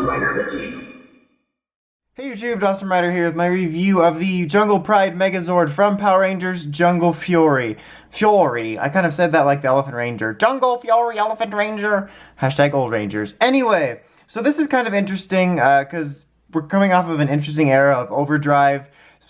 Awesome Rider Wiki. Hey YouTube, Awesome Rider here with my review of the Jungle Pride Megazord from Power Rangers Jungle Fury. I kind of said that like the Elephant Ranger. Jungle Fury, Elephant Ranger. Hashtag Old Rangers. Anyway, so this is kind of interesting because we're coming off of an interesting era of Overdrive,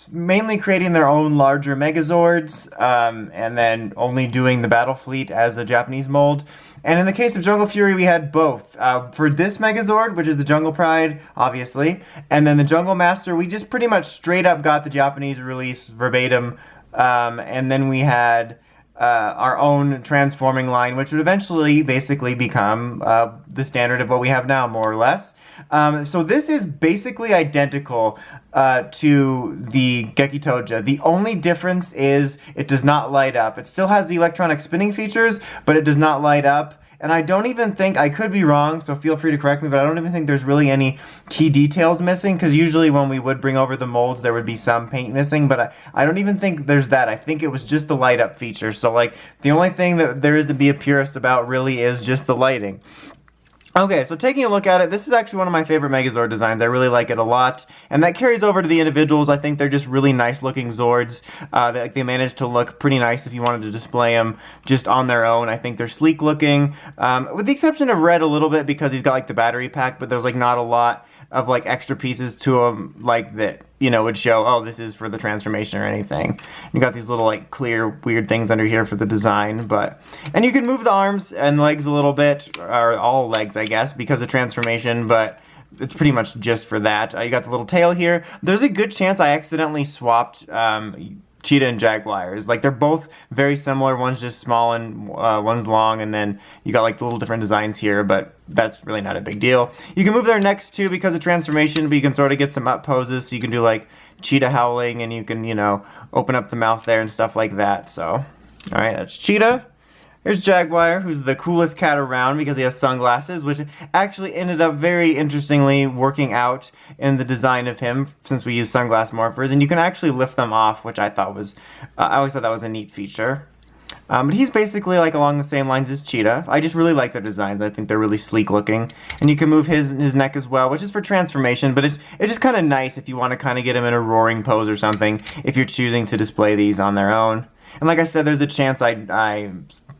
mainly creating their own larger Megazords, and then only doing the Battle Fleet as a Japanese mold. And in the case of Jungle Fury, we had both. For this Megazord, which is the Jungle Pride, obviously, and then the Jungle Master, we just pretty much straight up got the Japanese release verbatim, and then we had our own transforming line, which would eventually basically become the standard of what we have now, more or less. So this is basically identical to the Geki Touja. The only difference is it does not light up. It still has the electronic spinning features, but it does not light up. And I don't even think, I could be wrong, so feel free to correct me, but I don't even think there's really any key details missing, because usually when we would bring over the molds, there would be some paint missing, but I don't even think there's that. I think it was just the light up feature. So like, the only thing that there is to be a purist about really is just the lighting. Okay, so taking a look at it, this is actually one of my favorite Megazord designs. I really like it a lot, and that carries over to the individuals. I think they're just really nice looking Zords. They managed to look pretty nice if you wanted to display them just on their own. I think they're sleek looking, with the exception of Red a little bit because he's got like the battery pack, but there's like not a lot of like extra pieces to them like that, you know, would show, oh, this is for the transformation or anything. You got these little like clear weird things under here for the design, and you can move the arms and legs a little bit, or all legs I guess, because of transformation, but it's pretty much just for that. You got the little tail here. There's a good chance I accidentally swapped Cheetah and Jaguars. Like, they're both very similar. One's just small and one's long, and then you got like the little different designs here, but that's really not a big deal. You can move their necks too because of transformation, but you can sort of get some up poses, so you can do like Cheetah howling, and you can, you know, open up the mouth there and stuff like that. So, alright, that's Cheetah. Here's Jaguar, who's the coolest cat around because he has sunglasses, which actually ended up very interestingly working out in the design of him, since we use sunglass morphers, and you can actually lift them off, which I thought was, I always thought that was a neat feature. But he's basically like along the same lines as Cheetah. I just really like their designs. I think they're really sleek looking. And you can move his neck as well, which is for transformation, but it's just kind of nice if you want to kind of get him in a roaring pose or something, if you're choosing to display these on their own. And like I said, there's a chance I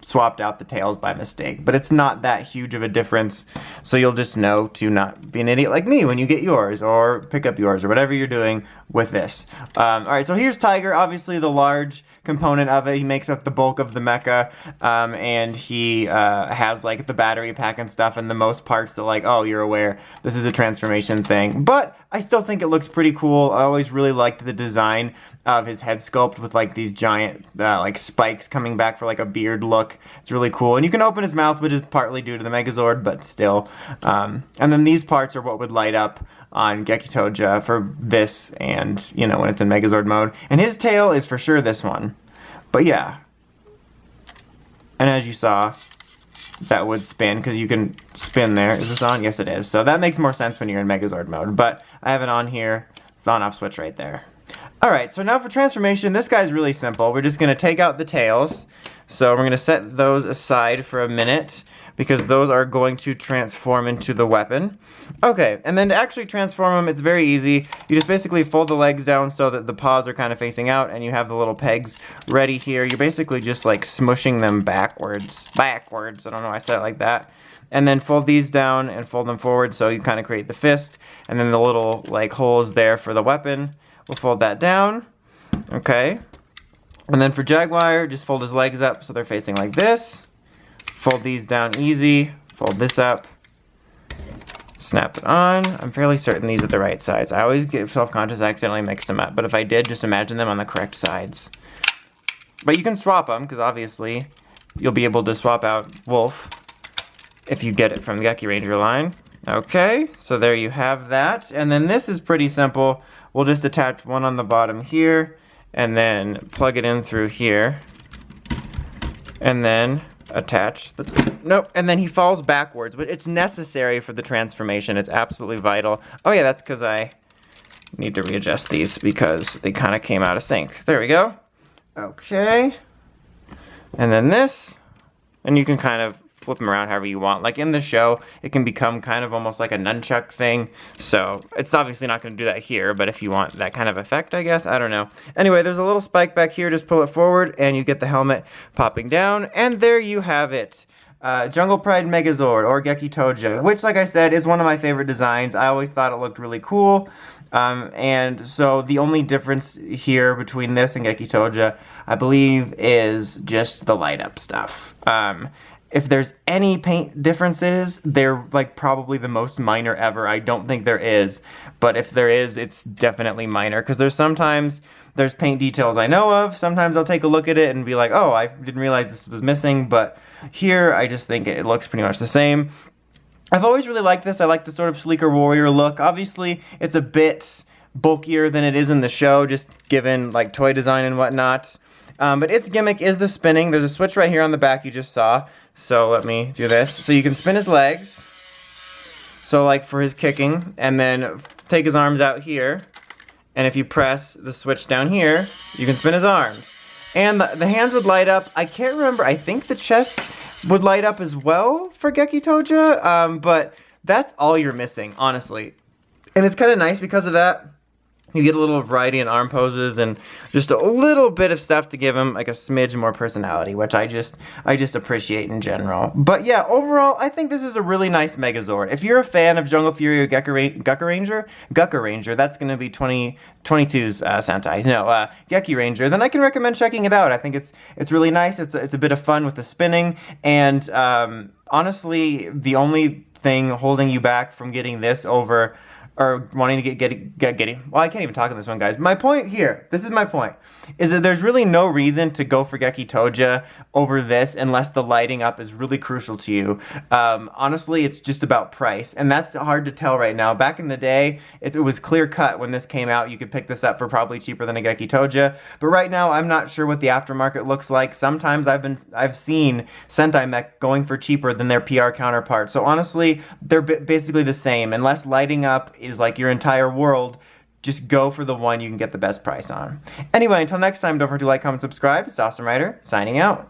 swapped out the tails by mistake, but it's not that huge of a difference, so you'll just know to not be an idiot like me when you get yours, or pick up yours, or whatever you're doing with this. Alright, so here's Tiger, obviously the large component of it. He makes up the bulk of the mecha, and he has like the battery pack and stuff, and the most parts that, like, oh, you're aware, this is a transformation thing, but I still think it looks pretty cool. I always really liked the design of his head sculpt with like these giant like spikes coming back for like a beard look. It's really cool, and you can open his mouth, which is partly due to the Megazord, but still. And then these parts are what would light up on Geki Touja for this, and you know, when it's in Megazord mode. And his tail is for sure this one. But yeah. And as you saw, that would spin, because you can spin there. Is this on? Yes, it is. So that makes more sense when you're in Megazord mode. But I have it on here. It's the on-off switch right there. Alright, so now for transformation, this guy's really simple. We're just going to take out the tails. So we're going to set those aside for a minute, because those are going to transform into the weapon. Okay, and then to actually transform them, it's very easy. You just basically fold the legs down so that the paws are kind of facing out, and you have the little pegs ready here. You're basically just like smushing them backwards. I don't know why I said it like that. And then fold these down and fold them forward, so you kind of create the fist, and then the little like holes there for the weapon. We'll fold that down. Okay. And then for Jaguar, just fold his legs up so they're facing like this. Fold these down easy. Fold this up. Snap it on. I'm fairly certain these are the right sides. I always get self-conscious, I accidentally mix them up. But if I did, just imagine them on the correct sides. But you can swap them, because obviously you'll be able to swap out Wolf if you get it from the Gekiranger line. Okay, so there you have that. And then this is pretty simple. We'll just attach one on the bottom here, and then plug it in through here, and then attach the, nope, and then he falls backwards, but it's necessary for the transformation. It's absolutely vital. Oh yeah, that's because I need to readjust these because they kind of came out of sync. There we go. Okay. And then this, and you can kind of flip them around however you want. Like in the show, it can become kind of almost like a nunchuck thing. So it's obviously not going to do that here, but if you want that kind of effect, I guess, I don't know. Anyway, there's a little spike back here. Just pull it forward and you get the helmet popping down. And there you have it. Jungle Pride Megazord, or Geki Touja, which, like I said, is one of my favorite designs. I always thought it looked really cool. And so the only difference here between this and Geki Touja, I believe, is just the light up stuff. If there's any paint differences, they're like probably the most minor ever. I don't think there is, but if there is, it's definitely minor, because there's paint details I know of. Sometimes I'll take a look at it and be like, oh, I didn't realize this was missing, but here I just think it looks pretty much the same. I've always really liked this. I like the sort of sleeker warrior look. Obviously, it's a bit bulkier than it is in the show, just given like toy design and whatnot. But its gimmick is the spinning. There's a switch right here on the back you just saw. So let me do this. So you can spin his legs. So like for his kicking, and then take his arms out here. And if you press the switch down here, you can spin his arms. And the hands would light up. I can't remember. I think the chest would light up as well for Geki Touja. But that's all you're missing, honestly. And it's kind of nice because of that. You get a little variety in arm poses and just a little bit of stuff to give him like a smidge more personality, which I just appreciate in general. But yeah, overall, I think this is a really nice Megazord. If you're a fan of Jungle Fury or Gekiranger, that's going to be 2022's Sentai. No, Gekiranger, then I can recommend checking it out. I think it's really nice. It's a bit of fun with the spinning, and honestly, the only thing holding you back from getting this over, or wanting to get well, I can't even talk on this one, guys. My point here, this is my point, is that there's really no reason to go for Geki Touja over this unless the lighting up is really crucial to you. Honestly, it's just about price, and that's hard to tell right now. Back in the day, it was clear cut when this came out. You could pick this up for probably cheaper than a Geki Touja, but right now, I'm not sure what the aftermarket looks like. Sometimes I've seen Sentai Mech going for cheaper than their PR counterpart. So honestly, they're basically the same. Unless lighting up is like your entire world, just go for the one you can get the best price on. Anyway, until next time, don't forget to like, comment, subscribe. It's Awesome Rider, signing out.